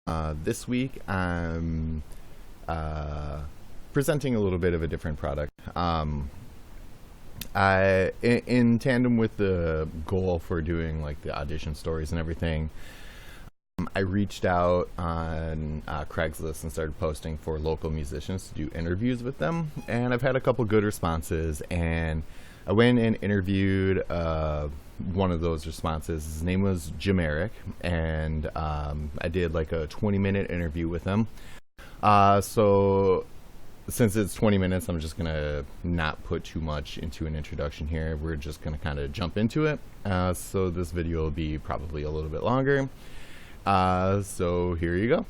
This week, I'm presenting a little bit of a different product. In tandem with the goal for doing like the audition stories and everything, I reached out on Craigslist and started posting for local musicians to do interviews with them, and I've had a couple good responses. And I went and interviewed one of those responses. His name was Jameraq, and I did like a 20-minute interview with him. So since it's 20 minutes, I'm just gonna not put too much into an introduction here. We're just gonna kind of jump into it. So this video will be probably a little bit longer. So here you go.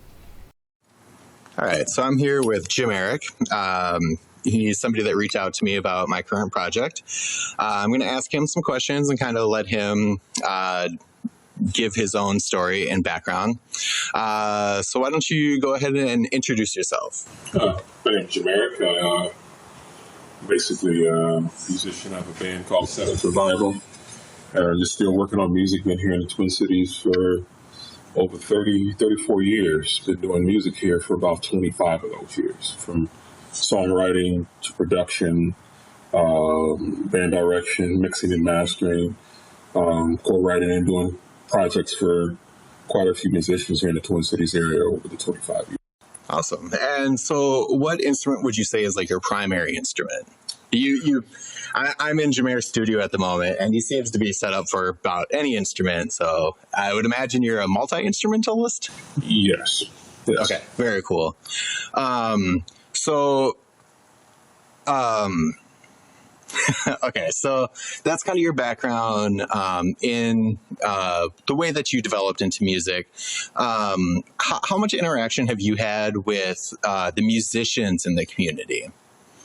All right, so I'm here with Jameraq. He's somebody that reached out to me about my current project. I'm going to ask him some questions and kind of let him give his own story and background. So why don't you go ahead and introduce yourself? My name's Jameraq. Basically a musician. I have a band called Seventh Revival. Just still working on music. Been here in the Twin Cities for over 34 years. Been doing music here for about 25 of those years, from songwriting to production, band direction, mixing and mastering, co-writing and doing projects for quite a few musicians here in the Twin Cities area over the 25 years. Awesome. And so what instrument would you say is like your primary instrument? I'm in Jameraq's studio at the moment, and he seems to be set up for about any instrument. So I would imagine you're a multi-instrumentalist? Yes. Okay, very cool. Okay, so that's kind of your background in the way that you developed into music. How much interaction have you had with the musicians in the community?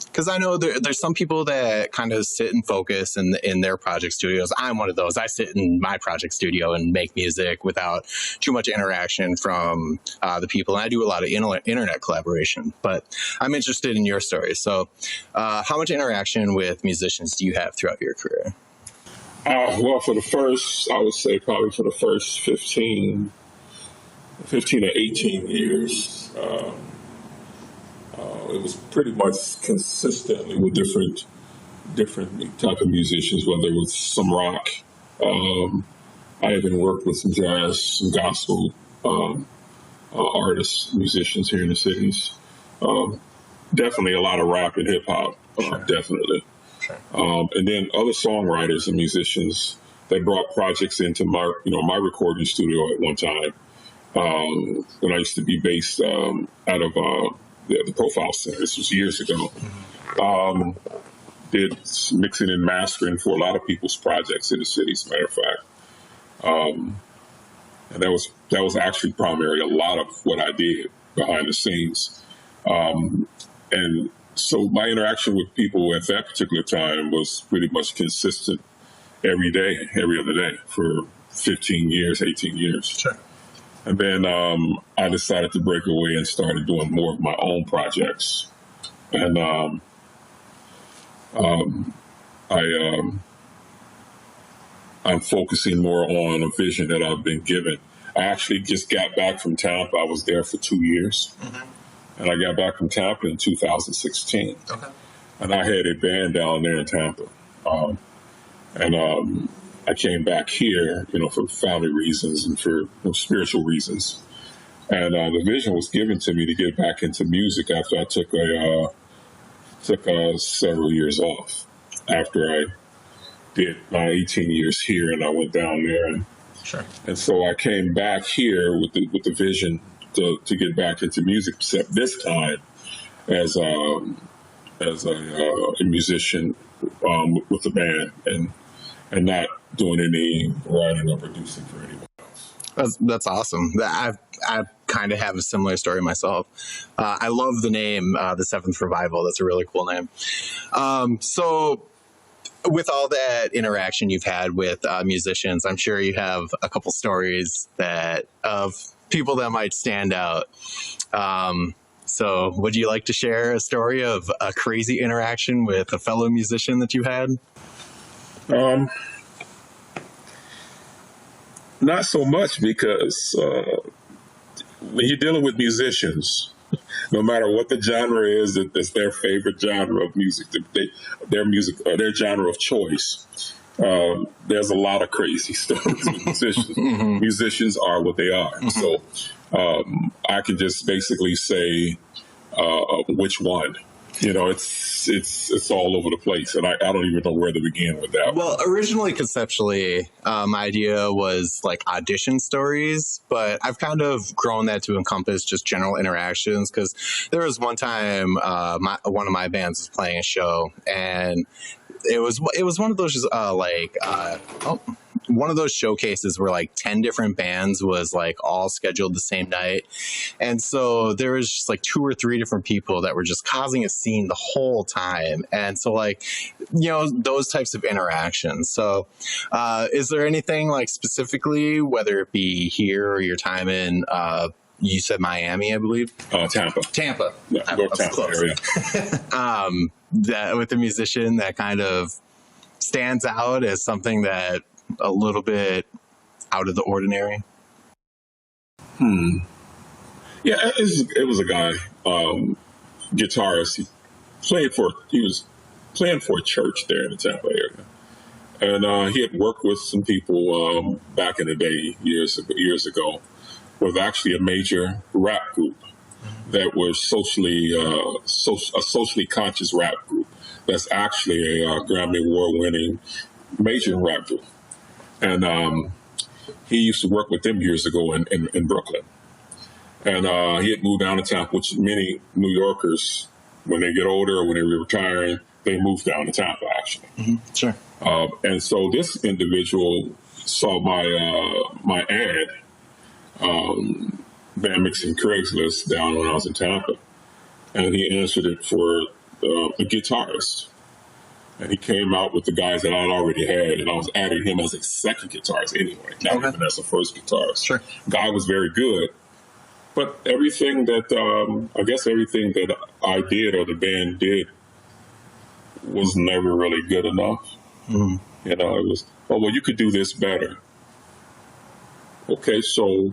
Because I know there's some people that kind of sit and focus in their project studios. I'm one of those. I sit in my project studio and make music without too much interaction from the people. And I do a lot of internet collaboration. But I'm interested in your story. So how much interaction with musicians do you have throughout your career? Well, I would say probably for the first 15 to 18 years, it was pretty much consistently with different type of musicians, whether it was some rock. I even worked with some jazz, some gospel artists, musicians here in the cities. Definitely a lot of rap and hip hop, Sure. definitely. Sure. And then other songwriters and musicians that brought projects into my recording studio at one time. When I used to be based out of the Profile Center. This was years ago. Did mixing and mastering for a lot of people's projects in the city, as a matter of fact. And that was actually primarily a lot of what I did behind the scenes. And so my interaction with people at that particular time was pretty much consistent every day, every other day for 15 years, 18 years. Sure. And then I decided to break away and started doing more of my own projects. And I'm focusing more on a vision that I've been given. I actually just got back from Tampa. I was there for 2 years. Mm-hmm. And I got back from Tampa in 2016. Okay. And I had a band down there in Tampa. I came back here, for family reasons and for spiritual reasons. And the vision was given to me to get back into music after I took several years off. After I did my 18 years here, and I went down there, and so I came back here with the vision to get back into music. Except this time as a musician with the band, and not doing any writing or producing for anyone else. That's awesome. I kind of have a similar story myself. I love the name, the Seventh Revival. That's a really cool name. So with all that interaction you've had with musicians, I'm sure you have a couple stories of people that might stand out. So would you like to share a story of a crazy interaction with a fellow musician that you had? Not so much, because when you're dealing with musicians, no matter what the genre is, that's their favorite genre of music, their music, their genre of choice. There's a lot of crazy stuff with musicians. Musicians are what they are. So I can just basically say which one. You know, it's all over the place, and I don't even know where to begin with that. Well, originally, conceptually, my idea was like audition stories, but I've kind of grown that to encompass just general interactions. Because there was one time, one of my bands was playing a show, and it was one of those one of those showcases where like 10 different bands was like all scheduled the same night. And so there was just like 2 or 3 different people that were just causing a scene the whole time. And so like, you know, those types of interactions. So is there anything like specifically, whether it be here or your time in, you said Miami, I believe? Tampa. Yeah, Tampa area. That with the musician that kind of stands out as something that a little bit out of the ordinary? Yeah, it was a guy, guitarist. He was playing for a church there in the Tampa area. And he had worked with some people back in the day, years ago, with actually a major rap group that was a socially conscious rap group. That's actually a Grammy Award-winning major rap group. And he used to work with them years ago in Brooklyn. And he had moved down to Tampa, which many New Yorkers, when they get older or when they're retiring, they move down to Tampa, actually. Sure. And so this individual saw my ad, band mixing Craigslist, down when I was in Tampa. And he answered it for a guitarist. And he came out with the guys that I'd already had, and I was adding him as a second guitarist anyway, not even as a first guitarist. Sure. Guy was very good, but everything that I did or the band did was never really good enough. You know, it was, oh, well, you could do this better. Okay, so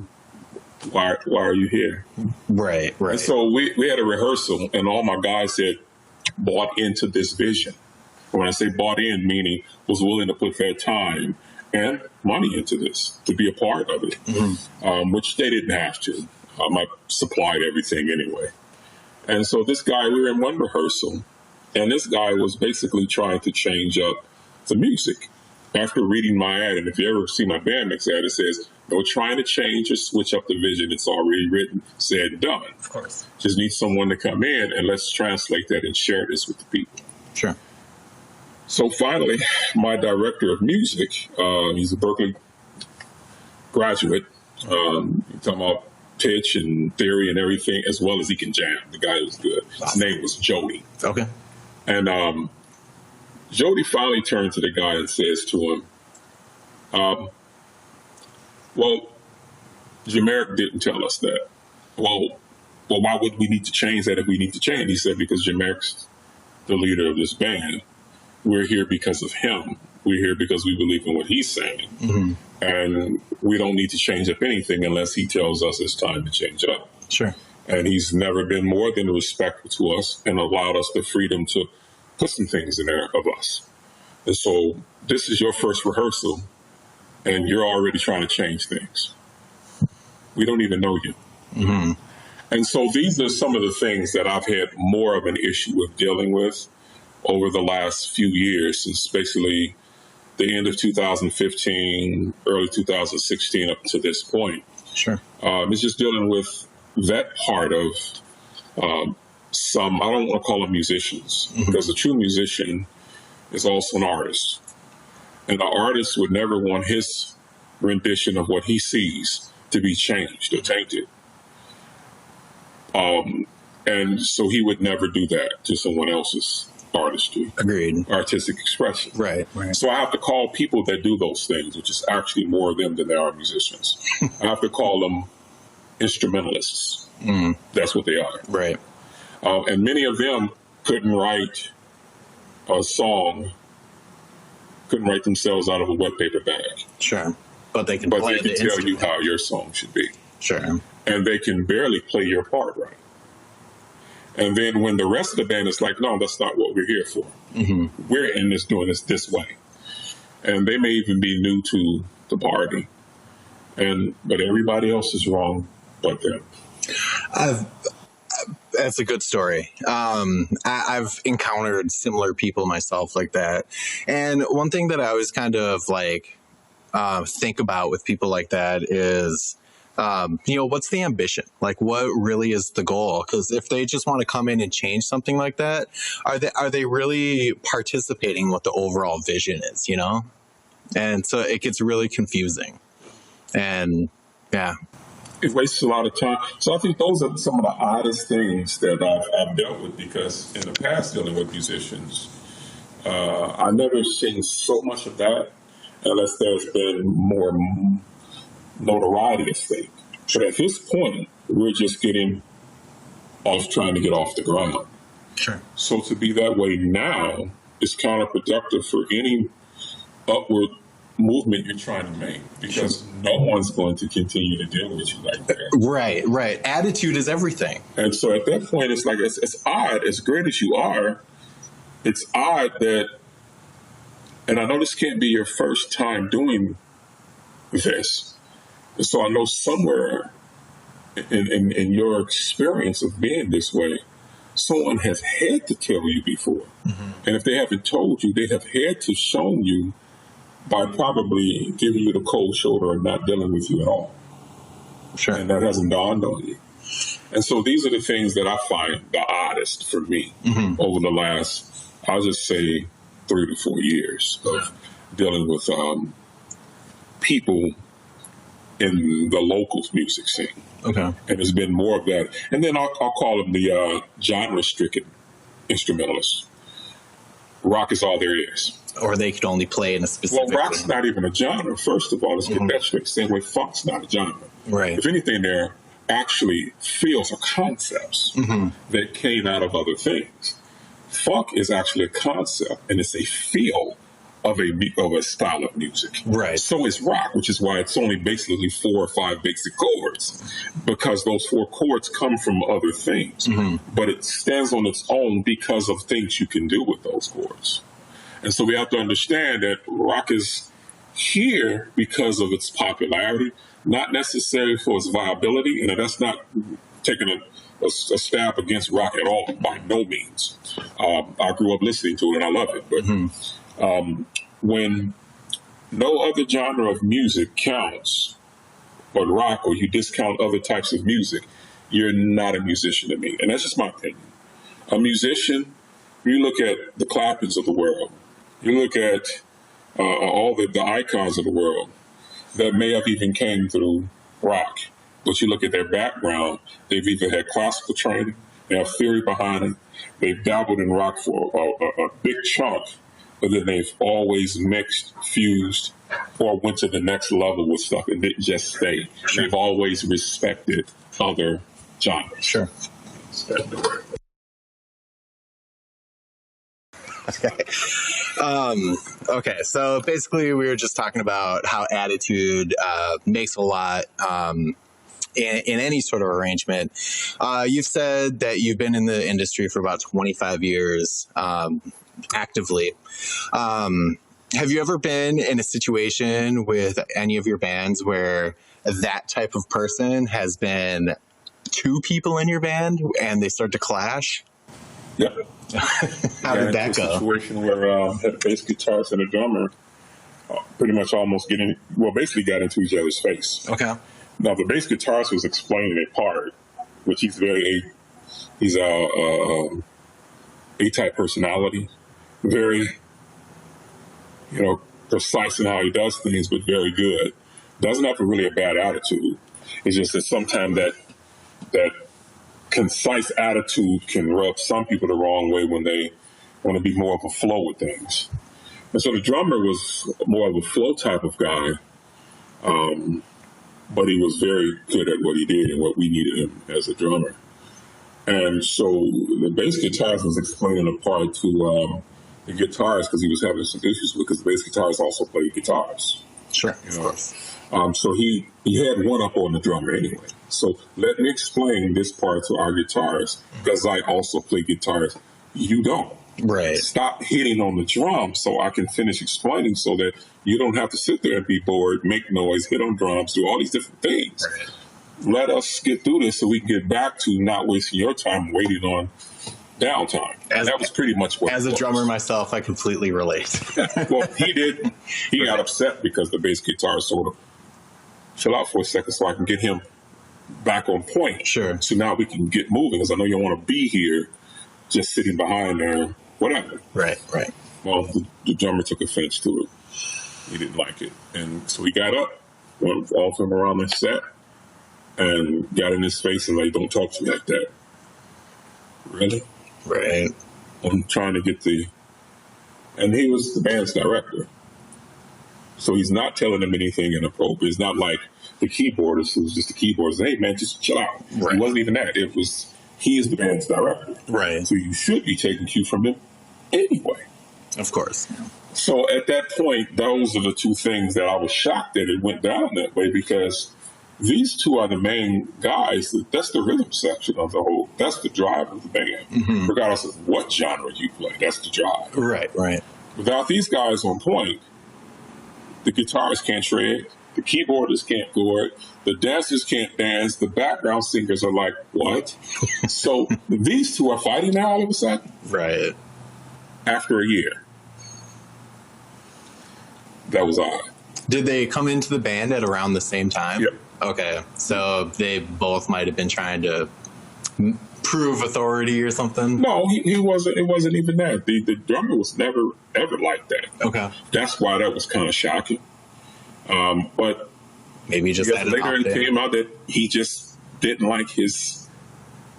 why are you here? Right. And so we had a rehearsal, and all my guys had bought into this vision. When I say bought in, meaning was willing to put their time and money into this, to be a part of it, which they didn't have to. I supplied everything anyway. And so this guy, we were in one rehearsal, and this guy was basically trying to change up the music. After reading my ad, and if you ever see my band mix ad, it says, no trying to change or switch up the vision. It's already written, said, and done. Of course. Just need someone to come in and let's translate that and share this with the people. Sure. So finally, my director of music, he's a Berkeley graduate, talking about pitch and theory and everything, as well as he can jam. The guy was good. His name was Jody. Okay. And Jody finally turned to the guy and says to him, well, Jameraq didn't tell us that. Well, why would we need to change that if we need to change? He said, because Jameraq's the leader of this band. We're here because of him. We're here because we believe in what he's saying. And we don't need to change up anything unless he tells us it's time to change up. Sure. And he's never been more than respectful to us and allowed us the freedom to put some things in there of us. And so this is your first rehearsal, and you're already trying to change things. We don't even know you. And so these are some of the things that I've had more of an issue with dealing with over the last few years, since basically the end of 2015, early 2016 up to this point. Sure. It's just dealing with that part of some, I don't want to call them musicians, because a true musician is also an artist. And the artist would never want his rendition of what he sees to be changed or tainted. And so he would never do that to someone else's artistry. Agreed. Artistic expression. Right. So I have to call people that do those things, which is actually more of them than there are musicians. I have to call them instrumentalists. That's what they are. Right. And many of them couldn't write a song, couldn't write themselves out of a wet paper bag. Sure. But they can tell you how your song should be. Sure. and they can barely play your part right. And then when the rest of the band is like, no, that's not what we're here for. We're in this doing this way. And they may even be new to the party. But everybody else is wrong but them. That's a good story. I've encountered similar people myself like that. And one thing that I always kind of like think about with people like that is, what's the ambition? Like, what really is the goal? Because if they just want to come in and change something like that, are they really participating in what the overall vision is, And so it gets really confusing. And yeah. It wastes a lot of time. So I think those are some of the oddest things that I've dealt with, because in the past, dealing with musicians, I've never seen so much of that unless there's been more notoriety at stake. But at this point, we're just getting trying to get off the ground. Sure. So to be that way now is counterproductive for any upward movement you're trying to make, because no one's going to continue to deal with you like that. Right. Attitude is everything. And so at that point, it's like, it's odd, as great as you are, it's odd that, and I know this can't be your first time doing this, and so I know somewhere in your experience of being this way, someone has had to tell you before. And if they haven't told you, they have had to show you by probably giving you the cold shoulder and not dealing with you at all. Sure. And that hasn't dawned on you. And so these are the things that I find the oddest for me over the last, I'll just say, 3 to 4 years of dealing with people in the local music scene. Okay. And there's been more of that. And then I'll call them the genre-stricken instrumentalists. Rock is all there is. Or they could only play in a specific. Well, rock's not even a genre. First of all, let's get that straight. Same way funk's not a genre. Right. If anything, they're actually feels or concepts that came out of other things. Funk is actually a concept, and it's a feel of a style of music. Right. So is rock, which is why it's only basically 4 or 5 basic chords, because those 4 chords come from other things. But it stands on its own because of things you can do with those chords. And so we have to understand that rock is here because of its popularity, not necessarily for its viability. And that's not taking a stab against rock at all, by no means. I grew up listening to it and I love it. But when no other genre of music counts but rock, or you discount other types of music, you're not a musician to me. And that's just my opinion. A musician, you look at the Claptons of the world, you look at all the icons of the world that may have even came through rock, but you look at their background, they've either had classical training, they have theory behind it, they've dabbled in rock for a big chunk, but then they've always mixed, fused, or went to the next level with stuff and didn't just stay. Sure. They've always respected other genres. Sure. Okay, so basically we were just talking about how attitude makes a lot in any sort of arrangement. You've said that you've been in the industry for about 25 years actively. Have you ever been in a situation with any of your bands where that type of person has been 2 people in your band and they start to clash? Yep. How did that go? A situation where I had a bass guitarist and a drummer pretty much basically got into each other's face. Okay. Now, the bass guitarist was explaining a part, which he's A-type personality, very, precise in how he does things, but very good. Doesn't have really a bad attitude. It's just that sometimes that concise attitude can rub some people the wrong way when they want to be more of a flow with things. And so the drummer was more of a flow type of guy, but he was very good at what he did and what we needed him as a drummer. And so the bass guitarist was explaining a part to the guitarist because he was having some issues with, because the bass guitarist also played guitars. Sure, You of know? course. So he had one up on the drummer anyway. So let me explain this part to our guitarists, because I also play guitars. You don't. Right. Stop hitting on the drum so I can finish explaining, so that you don't have to sit there and be bored, make noise, hit on drums, do all these different things. Right. Let us get through this so we can get back to not wasting your time waiting on downtime. And that was pretty much what As it a was. drummer myself, I completely relate. Well, he did. He got upset because the bass guitar sort of chill out for a second so I can get him back on point. Sure. So now we can get moving, because I know you don't want to be here just sitting behind there, whatever. Right. Well, the drummer took offense to it. He didn't like it. And so he got up, went off him around the set, and got in his face and like, don't talk to me like that. Really? Right. I'm trying to get and he was the band's director. So he's not telling him anything inappropriate. It's not like the keyboardist who's just the keyboardist. Hey, man, just chill out. Right. It wasn't even that. It was, he is the band's director. Right. So you should be taking cue from him anyway. Of course. So at that point, those are the two things that I was shocked that it went down that way, because these two are the main guys. That's the rhythm section of the whole, that's the drive of the band. Mm-hmm. Regardless of what genre you play, that's the drive. Right. Without these guys on point, the guitarists can't shred, the keyboardists can't chord, the dancers can't dance, the background singers are like, what? So these two are fighting now all of a sudden? Right. After a year. That was odd. Did they come into the band at around the same time? Yep. Okay. So they both might have been trying to prove authority or something? No, he wasn't. It wasn't even that. The drummer was never, ever like that. Okay. That's why that was kind of shocking. But maybe just had later it came out that he just didn't like his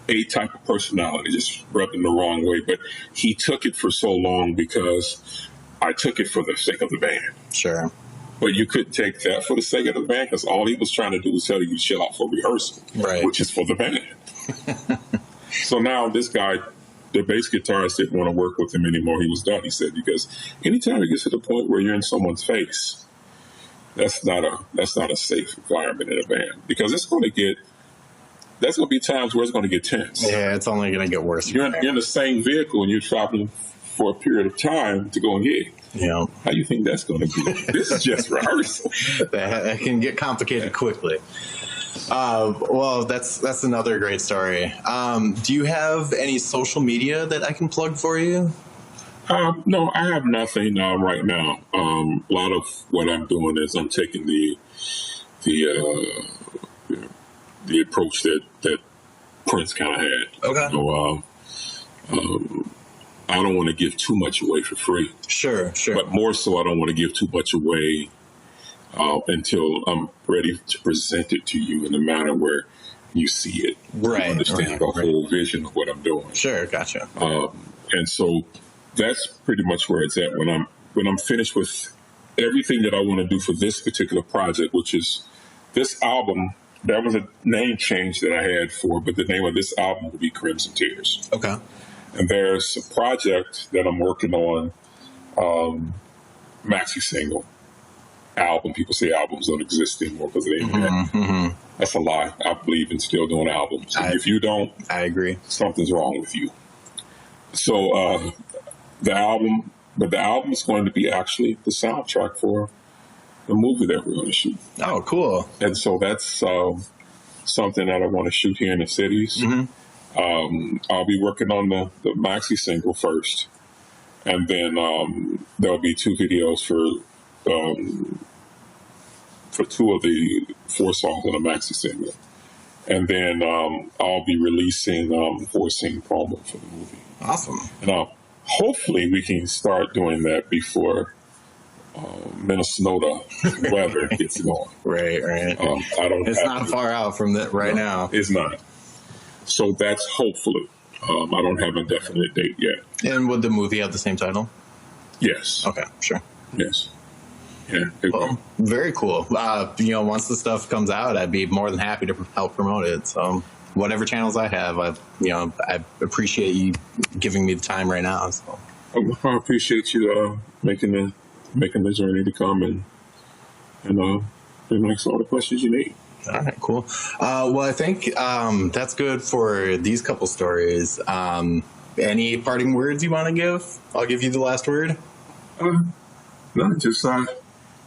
A-type of personality, just rubbed him the wrong way. But he took it for so long because I took it for the sake of the band. Sure. But you couldn't take that for the sake of the band, because all he was trying to do was tell you to chill out for rehearsal, right, which is for the band. So now this guy, the bass guitarist, didn't want to work with him anymore. He was done, he said, because anytime it gets to the point where you're in someone's face, that's not a safe environment in a band, because there's going to be times where it's going to get tense. Yeah, it's only going to get worse. You're in the same vehicle and you're traveling for a period of time to go and gig. Yeah. How do you think that's going to be? This is just rehearsal. That can get complicated quickly. Well, that's another great story. Do you have any social media that I can plug for you? No, I have nothing right now. A lot of what I'm doing is I'm taking the approach that Prince kind of had. Okay. So, I don't want to give too much away for free. Sure. But more so, I don't want to give too much away until I'm ready to present it to you in a manner where you see it. Right. You understand the whole vision of what I'm doing. Sure, gotcha. And so that's pretty much where it's at when I'm finished with everything that I want to do for this particular project, which is this album. That was a name change that I had for, but the name of this album will be Crimson Tears. Okay. And there's a project that I'm working on, maxi single album. People say albums don't exist anymore because of the internet. Mm-hmm. That's a lie. I believe in still doing albums. If you don't, I agree. Something's wrong with you. So the album is going to be actually the soundtrack for the movie that we're going to shoot. Oh, cool. And so that's something that I want to shoot here in the cities. Mm-hmm. I'll be working on the maxi single first, and then there'll be 2 videos for 2 of the 4 songs on the maxi single, and then I'll be releasing 4-scene promo for the movie. Awesome. And hopefully we can start doing that before Minnesota weather gets going. Right. It's not far out from that right now. It's not. So that's hopefully. I don't have a definite date yet. And would the movie have the same title? Yes. Okay, sure. Yes. Yeah. Well, very cool. Once the stuff comes out, I'd be more than happy to help promote it. So whatever channels I have, I appreciate you giving me the time right now. So I appreciate you making the journey to come and and then answer all the questions you need. All right, cool. Well, I think that's good for these couple stories. Any parting words you want to give? I'll give you the last word. No, just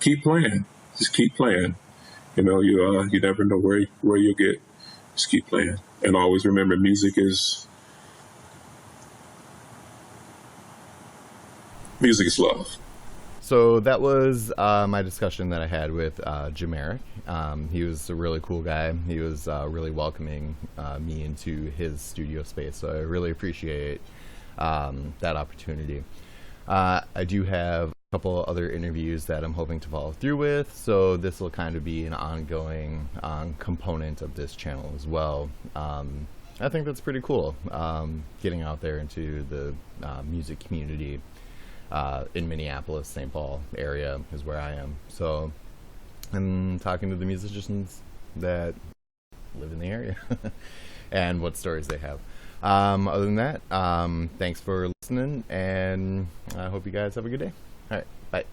keep playing. Just keep playing. You never know where you'll get. Just keep playing, and always remember, music is love. So that was my discussion that I had with Jameraq. He was a really cool guy. He was really welcoming me into his studio space. So I really appreciate that opportunity. I do have a couple other interviews that I'm hoping to follow through with. So this will kind of be an ongoing component of this channel as well. I think that's pretty cool, getting out there into the music community. In Minneapolis, St. Paul area is where I am. So I'm talking to the musicians that live in the area and what stories they have. Other than that, thanks for listening, and I hope you guys have a good day. All right, bye.